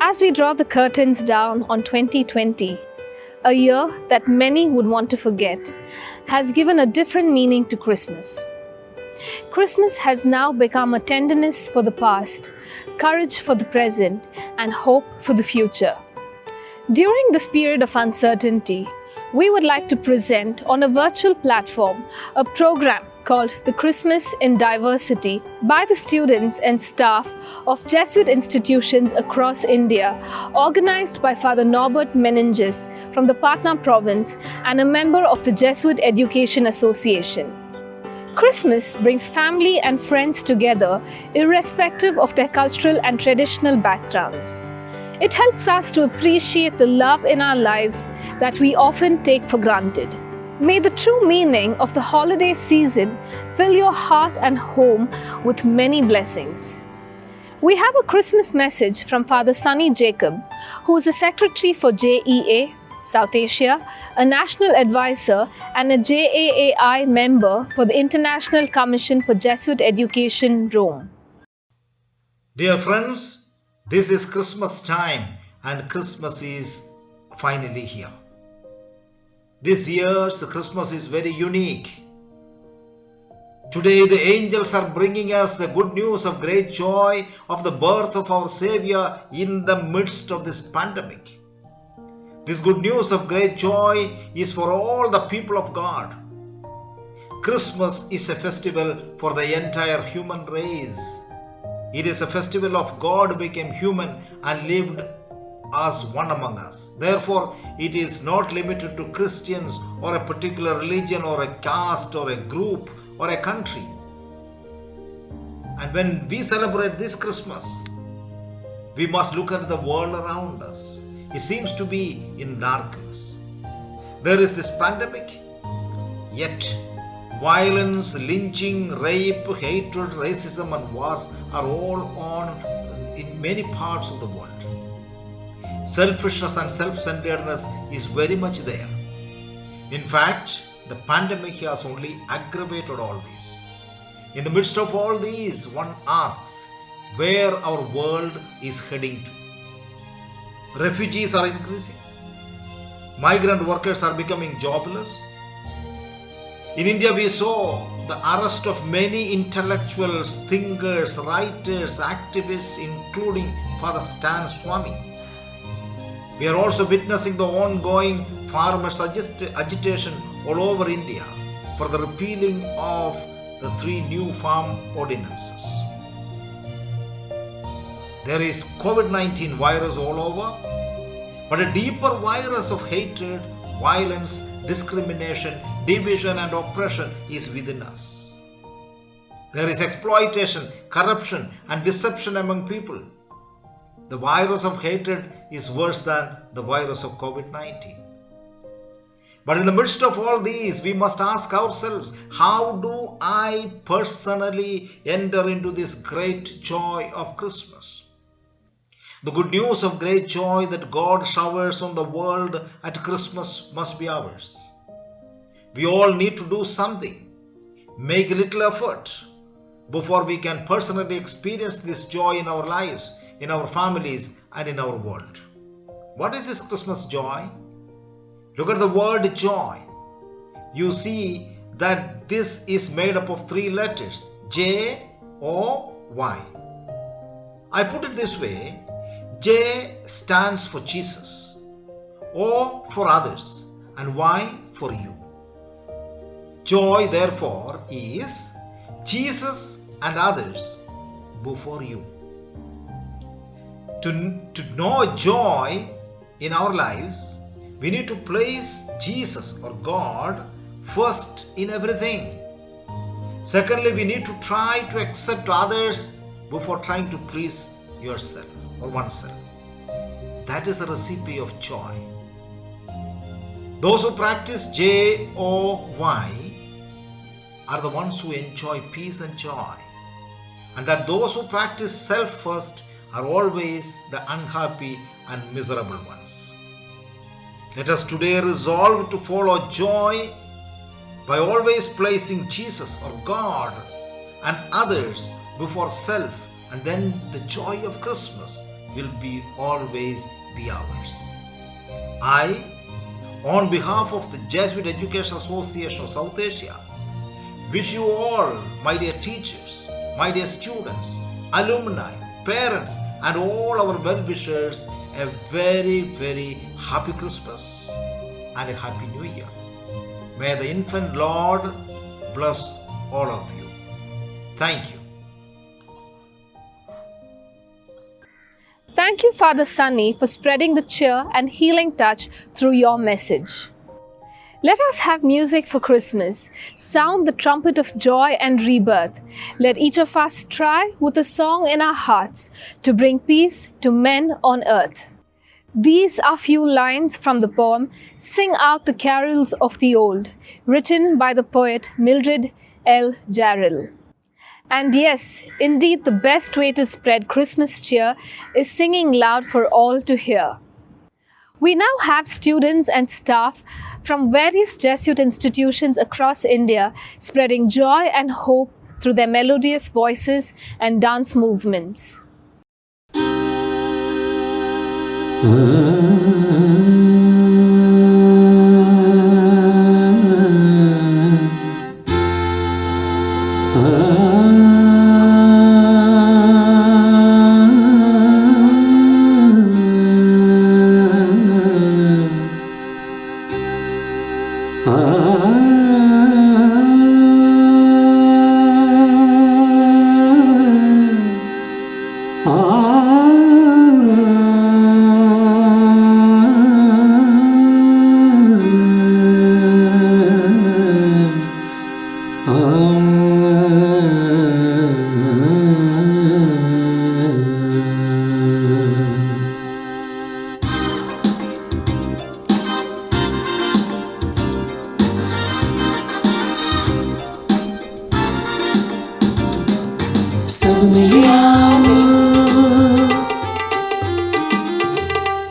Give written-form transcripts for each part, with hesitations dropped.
As we draw the curtains down on 2020, a year that many would want to forget, has given a different meaning to Christmas. Christmas has now become a tenderness for the past, courage for the present, and hope for the future. During this period of uncertainty, we would like to present on a virtual platform a program called The Christmas in Diversity by the students and staff of Jesuit institutions across India, organized by Father Norbert Menenges from the Patna province and a member of the Jesuit Education Association. Christmas brings family and friends together irrespective of their cultural and traditional backgrounds. It helps us to appreciate the love in our lives that we often take for granted. May the true meaning of the holiday season fill your heart and home with many blessings. We have a Christmas message from Father Sunny Jacob, who is a secretary for JEA, South Asia, a national advisor and a JAAI member for the International Commission for Jesuit Education, Rome. Dear friends, this is Christmas time and Christmas is finally here. This year's Christmas is very unique. Today the angels are bringing us the good news of great joy of the birth of our Savior in the midst of this pandemic. This good news of great joy is for all the people of God. Christmas is a festival for the entire human race. It is a festival of God became human and lived as one among us. Therefore, it is not limited to Christians or a particular religion or a caste or a group or a country. And when we celebrate this Christmas, we must look at the world around us. It seems to be in darkness. There is this pandemic, yet violence, lynching, rape, hatred, racism and wars are all on in many parts of the world. Selfishness and self-centeredness is very much there. In fact, the pandemic has only aggravated all this. In the midst of all these, one asks where our world is heading to. Refugees are increasing. Migrant workers are becoming jobless. In India, we saw the arrest of many intellectuals, thinkers, writers, activists, including Father Stan Swami. We are also witnessing the ongoing farmers' agitation all over India for the repealing of the 3 new farm ordinances. There is COVID-19 virus all over, but a deeper virus of hatred, violence, discrimination, division and oppression is within us. There is exploitation, corruption and deception among people. The virus of hatred is worse than the virus of COVID-19. But in the midst of all these, we must ask ourselves, how do I personally enter into this great joy of Christmas? The good news of great joy that God showers on the world at Christmas must be ours. We all need to do something, make a little effort before we can personally experience this joy in our lives, in our families and in our world. What is this Christmas joy? Look at the word joy. You see that this is made up of 3 letters, J-O-Y. I put it this way, J stands for Jesus, O for others, and Y for you. Joy, therefore, is Jesus and others before you. To know joy in our lives, we need to place Jesus or God first in everything. Secondly, we need to try to accept others before trying to please yourself or oneself. That is the recipe of joy. Those who practice J-O-Y are the ones who enjoy peace and joy. And that those who practice self first are always the unhappy and miserable ones. Let us today resolve to follow joy by always placing Jesus or God and others before self, and then the joy of Christmas, will be always be ours. I, on behalf of the Jesuit Education Association of South Asia, wish you all, my dear teachers, my dear students, alumni, parents, and all our well-wishers, a very, very happy Christmas and a happy New Year. May the infant Lord bless all of you. Thank you. Thank you, Father Sunny, for spreading the cheer and healing touch through your message. Let us have music for Christmas. Sound the trumpet of joy and rebirth. Let each of us try with a song in our hearts to bring peace to men on earth. These are few lines from the poem Sing Out the Carols of the Old, written by the poet Mildred L. Jarrell. And yes, indeed, the best way to spread Christmas cheer is singing loud for all to hear. We now have students and staff from various Jesuit institutions across India spreading joy and hope through their melodious voices and dance movements.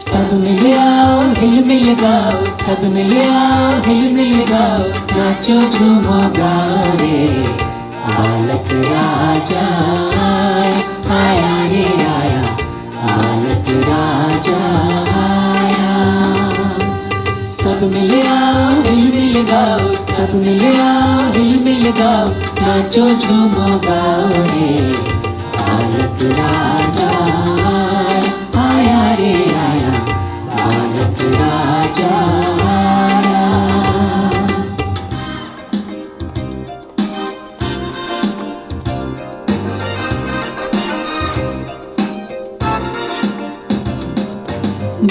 सब मिल आओ हिल मिल गाओ, सब मिल आओ हिल मिल गाओ, नाचो झूमो गाओ रे बालक राजा आया रे आया, बालक राजा आया। सब मिल आओ हिल मिल गाओ, सब मिल आओ हिल मिल गाओ, नाचो झूमो गाओ रे बालक राजा आया रे आया, बालक राजा आया।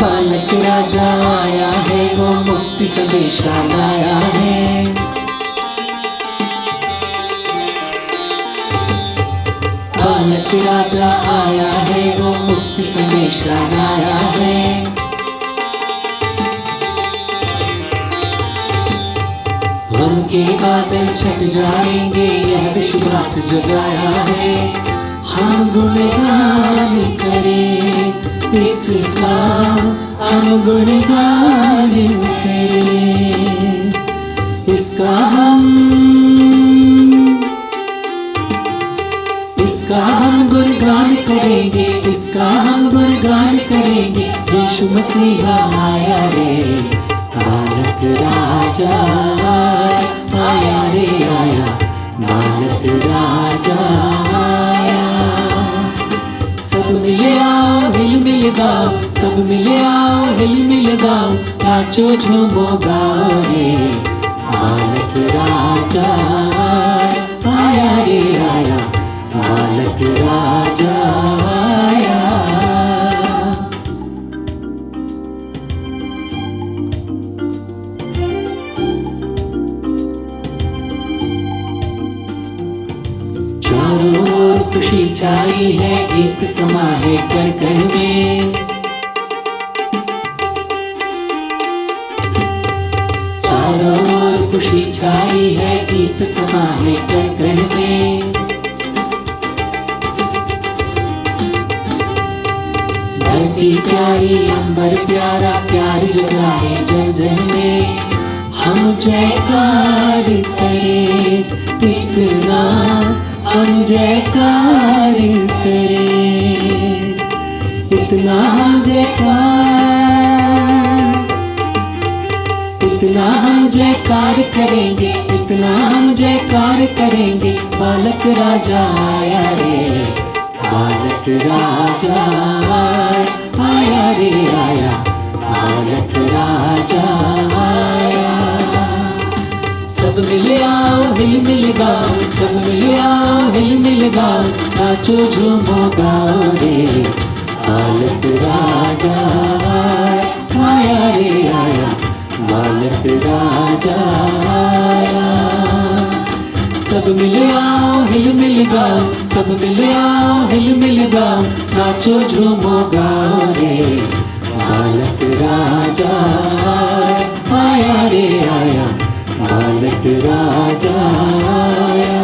बालक राजा आया है, वो मुक्ति संदेशा लाया है। बालक राजा आया है, वो मुक्ति संदेशा लाया है। गम के बादल छट जाएंगे, यह विश्वास जगाया है। हम गुणगान करें इसका, हम गुणगान करें इसका, हम गुणगान करेंगे, इसका हम गुणगान करेंगे। यीशु मसीहा आया रे बालक राजा आया रे आया, बालक राजा आया। सब मिल आओ हिल मिल गाओ, सब मिल आओ हिल मिल गाओ, नाचो झूमो गाओ रे बालक राजा आया रे आया, बालक राजा आया। चारों ओर खुशी छाई है, एक समा है कण कण में। चारों ओर खुशी छाई है, एक समा है कण कण में। धरती प्यारी अंबर प्यारा, प्यार जगाए जन जन में। हम जयकार करें इतना, हम जयकार करें इतना हम जयकार करेंगे, इतना हम जयकार करेंगे। बालक राजा आया रे, बालक राजा आया रे आया, बालक राजा आया। सब मिल आओ हिल मिल गाओ, सब मिल आओ हिल मिल गाओ, नाचो झूमो गाओ रे। बालक राजा आया रे आया, बालक राजा आया। सब मिल आओ हिल मिल गाओ, सब मिल आओ हिल मिल गाओ, नाचो झूमो गाओ रे। बालक राजा आया रे आया, बालक राजा आया,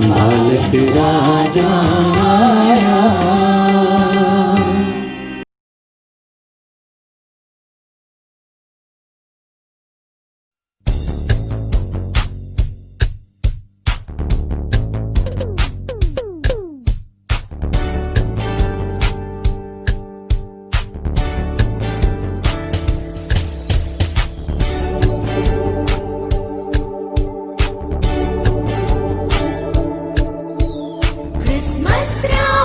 बालक राजा आया। Christmas round.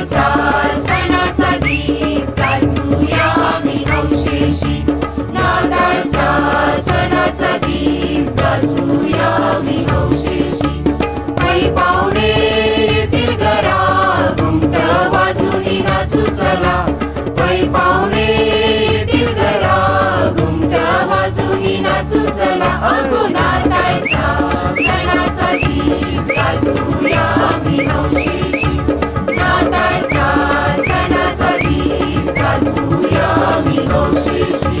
चला अगो नाताळचा सणाचा गीत गाजवूया आम्ही हौशीशी. नाताळचा सणाचा गीत गाजवूया आम्ही हौशीशी.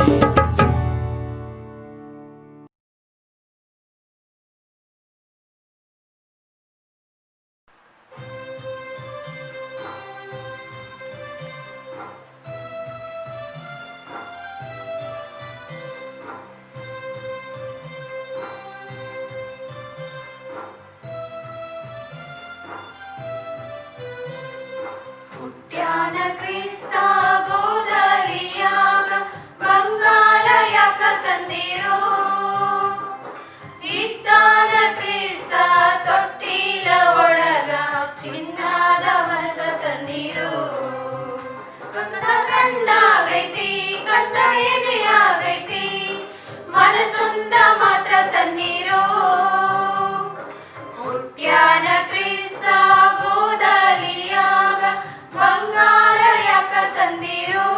ಹುಟ್ಟ್ಯಾನ ಕ್ರಿಸ್ತ ಗೋದಲಿಯಾಗ ಬಂಗಾರ ಯಾಕ ತಂದಿರೋ. ಇದ್ದಾನ ಕ್ರಿಸ್ತ ತೊಟ್ಟಿಲ ಒಳಗ ಚಿನ್ನದ ಮನಸ ತಂದಿರೋ. ಕಂದ ಕಣ್ಣಾಗೈತಿ ಕಂದ ಎದೆಯಾಗೈತಿ ಮನಸೊಂದ ಮಾತ್ರ ತನ್ನೀರೋ. ಹುಟ್ಟ್ಯಾನ ಕ್ರಿಸ್ತ ಗೋದಲಿಯಾಗ ಬಂಗಾರ ಯಾಕ ತಂದಿರೋ.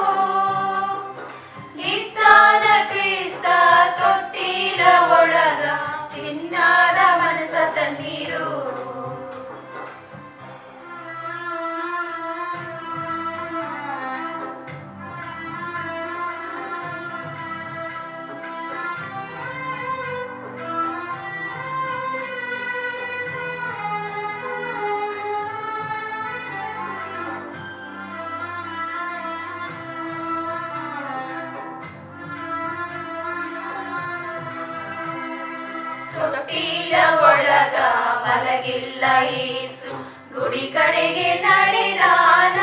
ಇದ್ದಾನ ಕ್ರಿಸ್ತ ತೊಟ್ಟಿಲ ಒಳಗ ಚಿನ್ನದ ಮನಸ ತನ್ನೀರೋ. ತೊಟ್ಟಿಲ ಒಳಗ ಮಲಗಿಲ್ಲ ಯೇಸು ಗುಡಿ ಕಡೆಗೆ ನಡೆದಾನ.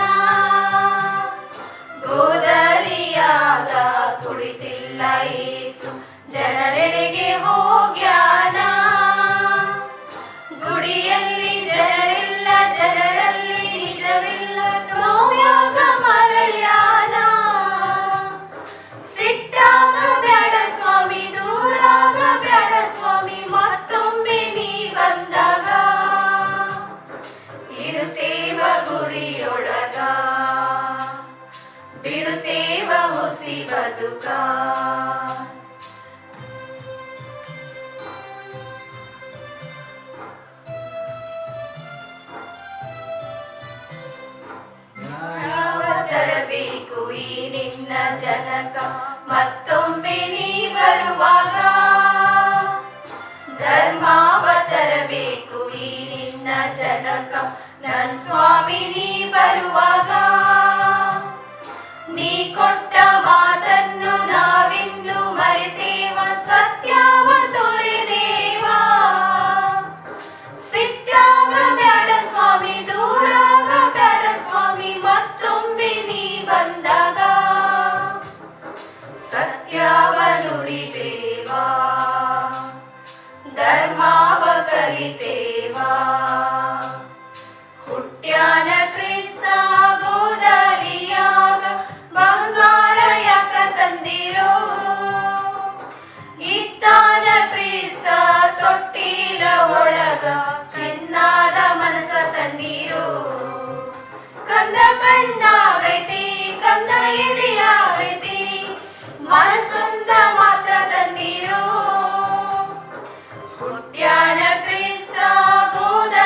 ಗೋದಲಿಯಾಗ ಕುಳಿತಿಲ್ಲ ಯೇಸು ಜನರೆಡೆಗೆ ಹೋಗ್ಯಾನ. ಗುಡಿಯಲ್ಲಿ ಜನರಿಲ್ಲ ಜನರಲ್ಲಿ ನಿಜವಿಲ್ಲ ನೋವ್ಯಾಗ ಮರಳ್ಯಾನ. ಸಿಟ್ಟಾಗ ಬ್ಯಾಡ ಸ್ವಾಮಿ ದೂರಾಗ ಬ್ಯಾಡ ಸ್ವಾಮಿ ಮತ್ತೊಮ್ಮೆ ನೀ ಬಂದಾಗ. ಇರುತ್ತೇವ ಗುಡಿಯೊಳಗ ಬಿಡುತ್ತೇವ ಹೊಸಿ ಬದುಕ. ಯಾವ ತರಬೇಕು ಈ ನಿನ್ನ ಜನಕ ಮತ್ತೊಮ್ಮೆ ನೀ ಬರುವಾಗ. ಧರ್ಮಾವ ತರಬೇಕು ಈ ನಿನ್ನ ಜನಕ ನನ್ ಸ್ವಾಮಿ ನೀ ಬರುವಾಗ. ನೀ ಕೊಟ್ಟ ಮಾತನ್ನು ನಾವಿಂದು ಮರೆತೇವ ಸತ್ಯವ ತೋರೆದೇವ. ಸಿಟ್ಟಾಗ ಬ್ಯಾಡ ಸ್ವಾಮಿ ದೂರಾಗ ಬ್ಯಾಡ ಸ್ವಾಮಿ ಮತ್ತೊಮ್ಮೆ ನೀ ಬಂದಾಗ. ಸತ್ಯವ ನುಡಿದೇವಾ ಧರ್ಮಾವ ಕಲಿತೇವಾ. ಹುಟ್ಟ್ಯಾನ ಕ್ರಿಸ್ತ ಗೋದಲಿಯಾಗ ಬಂಗಾರ ಯಾಕ ತಂದಿರೋ. ಇದ್ದಾನ ಕ್ರಿಸ್ತ ತೊಟ್ಟಿಲ ಒಳಗ ಚಿನ್ನದ ಮನಸ ತನ್ನೀರೋ. ಕಂದ ಕಣ್ಣಾಗೈತಿ ಕಂದ ಎದೆಯಾಗೈತಿ ಮನಸೊಂದ ಮಾತ್ರ ತನ್ನೀರೋ. ಹುಟ್ಟ್ಯಾನ ಕ್ರಿಸ್ತ ಗೋದ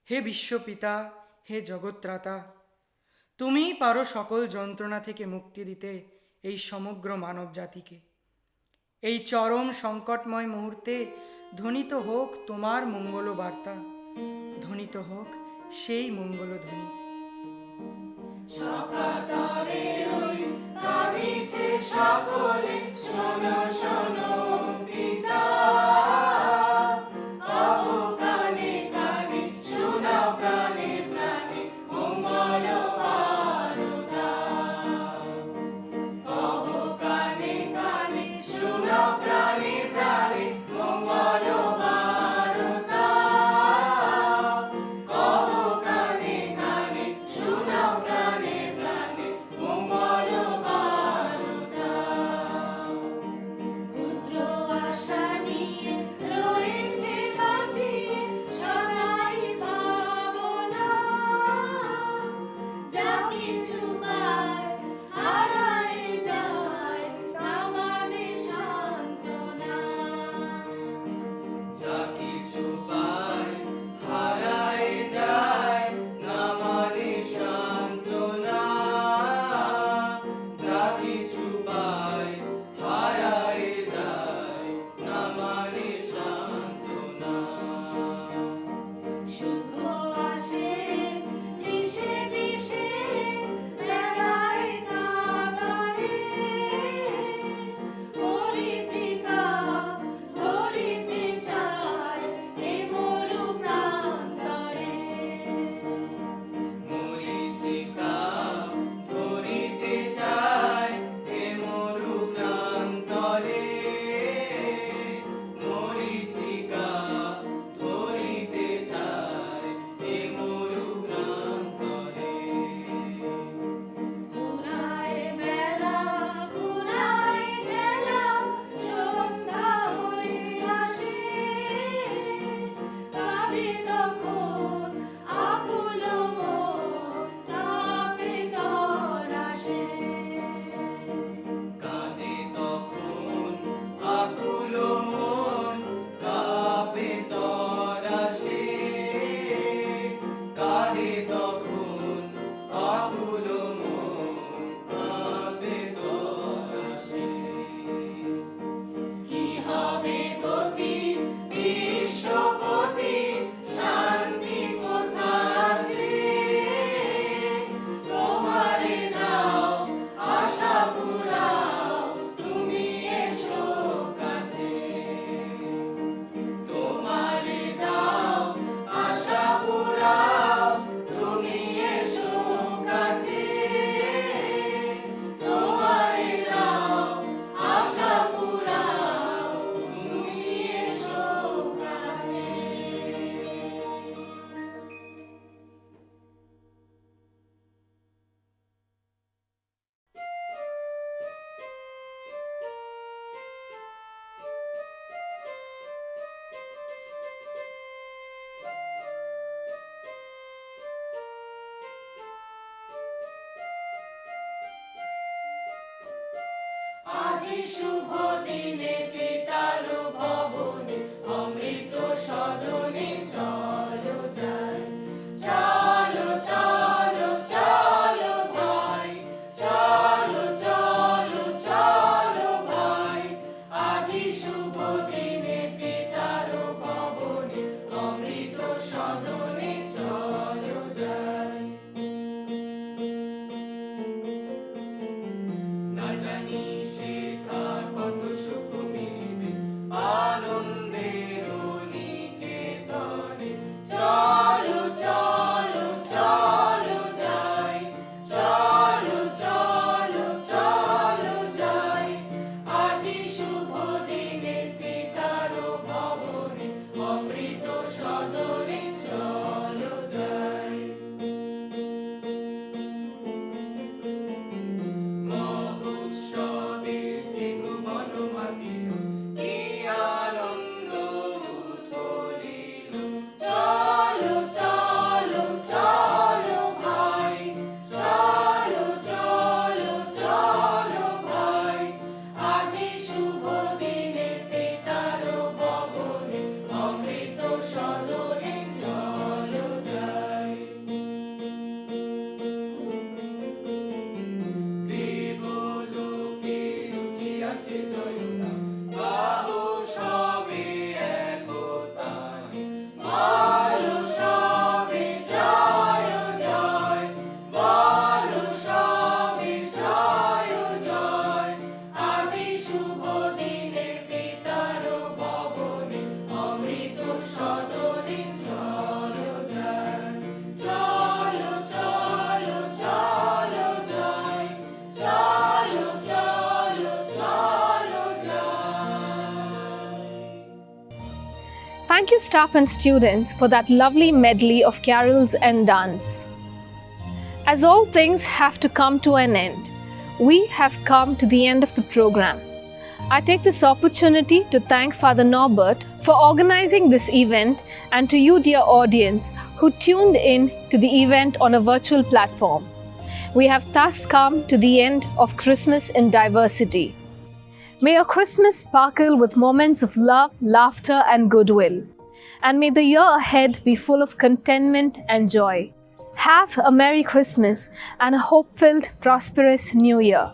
হে বিশ্বপিতা, হে জগত্রাতা, তুমিই পারো সকল যন্ত্রণা থেকে মুক্তি দিতে এই সমগ্র মানব জাতিকে। এই চরম সংকটময় মুহূর্তে ধ্বনিত হোক তোমার মঙ্গল বার্তা, ধ্বনিত হোক সেই মঙ্গলধ্বনি। সকাতরে ওই কাঁদিছে সকলে, শোনো শোনো পিতা, কহো কানে কানে, শোনাও প্রাণে প্রাণে মঙ্গল বারতা। কহো কানে কানে, শোনাও প্রাণে প্রাণে মঙ্গল বারতা। কহো কানে কানে, শোনাও প্রাণে প্রাণে মঙ্গল বারতা। ক্ষুদ্র আশা নিয়ে রয়েছে বাঁচিয়ে সদাই ভাবনা, যা কিছু পায় হারায় যায় তা মানে সান্ত্বনা। যা কিছু পায় হারায় যায় না মানে সান্ত্বনা। যা কিছু পায় হারায় যায় না মানে সান্ত্বনা। সুখ আসে দিশে দিশে বেড়ায় কাতারে, মরীচিকা ধরিতে চায় এ মরু প্রান্তরে। মরীচিকা ধরিতে চায় এ মরু প্রান্তরে। মরীচিকা ধরিতে চায় এ মরু প্রান্তরে। ঘুরায় বেলা ঘুরায় খেলা, সন্ধ্যা হয়ে আসে, কাঁদে তখন আকুল মন, কাঁপে তরাসে। কাঁদে তখন আকুল মন, কাঁপে তরাসে। কাঁদে তখন আকুল মন, কাঁপে তরাসে। কি হবে গতি বিশ্বপতি, শান্তি কোথা আছে? তোমারে দাও আশা পুরাও, তুমি এসো কাছে। তোমারে দাও আশা পুরাও, তুমি এসো কাছে। তোমারে দাও আশা পুরাও, তুমি এসো কাছে। আজি শুভ দিনে পিতার ভবনে, অমৃত সদনে চলো যাই। চলো চলো চলো ভাই, চলো চলো চলো ভাই। আজি শুভ দিনে পিতার ভবনে, অমৃত সদনে চলো যাই। না জানি শেখা কত সুখ মিলে Thank you, staff and students, for that lovely medley of carols and dance. As all things have to come to an end, we have come to the end of the program. I take this opportunity to thank Father Norbert for organizing this event, and to you, dear audience, who tuned in to the event on a virtual platform. We have thus come to the end of Christmas in Diversity. May your Christmas sparkle with moments of love, laughter, and goodwill. And may the year ahead be full of contentment and joy. Have a Merry Christmas and a hope-filled, prosperous New Year.